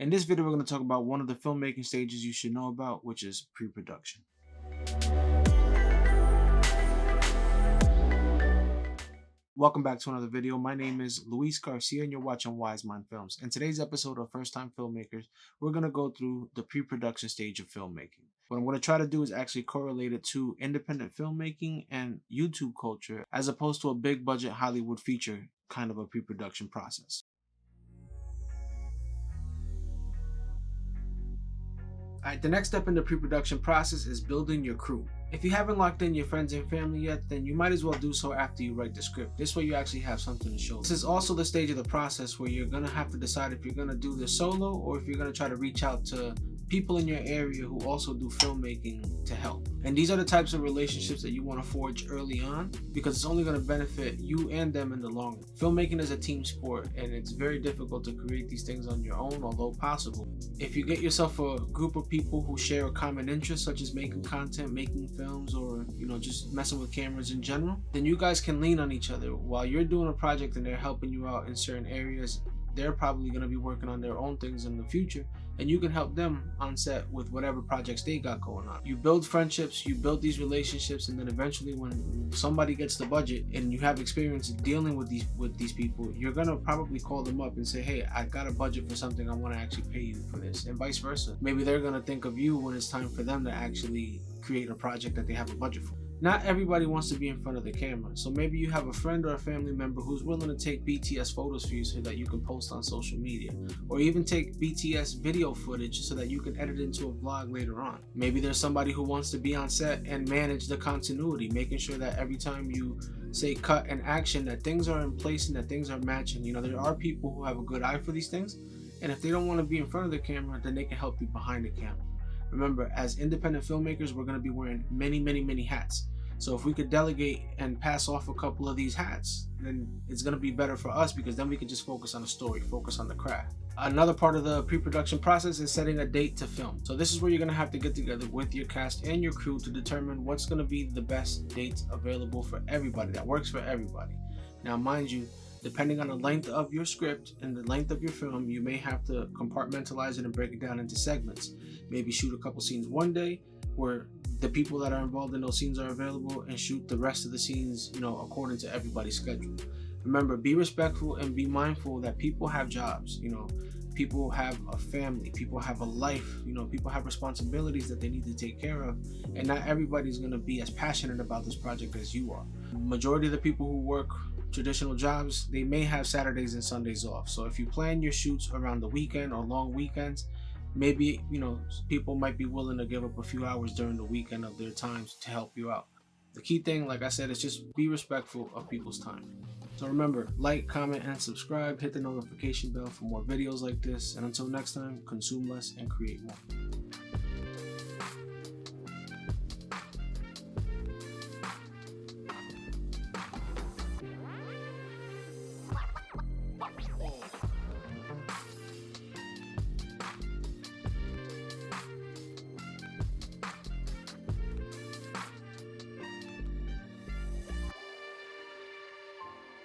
In this video, we're going to talk about one of the filmmaking stages you should know about, which is pre-production. Welcome back to another video. My name is Luis Garcia and you're watching Wise Mind Films. In today's episode of First Time Filmmakers, we're going to go through the pre-production stage of filmmaking. What I'm going to try to do is actually correlate it to independent filmmaking and YouTube culture, as opposed to a big budget Hollywood feature kind of a pre-production process. Alright, the next step in the pre-production process is building your crew. If you haven't locked in your friends and family yet, then you might as well do so after you write the script. This way you actually have something to show. This is also the stage of the process where you're going to have to decide if you're going to do this solo or if you're going to try to reach out to people in your area who also do filmmaking to help. And these are the types of relationships that you want to forge early on, because it's only going to benefit you and them in the long run. Filmmaking is a team sport and it's very difficult to create these things on your own, although possible. If you get yourself a group of people who share a common interest, such as making content, making films, or just messing with cameras in general, then you guys can lean on each other. While you're doing a project and they're helping you out in certain areas, they're probably going to be working on their own things in the future, and you can help them on set with whatever projects they got going on. You build friendships, you build these relationships, and then eventually when somebody gets the budget and you have experience dealing with these people, you're going to probably call them up and say, hey, I got a budget for something, I want to actually pay you for this, and vice versa. Maybe they're going to think of you when it's time for them to actually create a project that they have a budget for. Not everybody wants to be in front of the camera, so maybe you have a friend or a family member who's willing to take BTS photos for you so that you can post on social media, or even take BTS video footage so that you can edit into a vlog later on. Maybe there's somebody who wants to be on set and manage the continuity, making sure that every time you say cut and action, that things are in place and that things are matching. There are people who have a good eye for these things, and if they don't want to be in front of the camera, then they can help you behind the camera. Remember, as independent filmmakers, we're going to be wearing many hats. So if we could delegate and pass off a couple of these hats, then it's going to be better for us, because then we can just focus on the story, focus on the craft. Another part of the pre-production process is setting a date to film. So this is where you're going to have to get together with your cast and your crew to determine what's going to be the best dates available for everybody, that works for everybody. Now, mind you, depending on the length of your script and the length of your film, you may have to compartmentalize it and break it down into segments. Maybe shoot a couple scenes one day where the people that are involved in those scenes are available, and shoot the rest of the scenes, according to everybody's schedule. Remember, be respectful and be mindful that people have jobs, people have a family, people have a life, people have responsibilities that they need to take care of, and not everybody's going to be as passionate about this project as you are. Majority of the people who work traditional jobs, they may have Saturdays and Sundays off. So if you plan your shoots around the weekend or long weekends, maybe people might be willing to give up a few hours during the weekend of their times to help you out. The key thing, like I said, is just be respectful of people's time. So remember, like, comment, and subscribe. Hit the notification bell for more videos like this. And until next time, consume less and create more.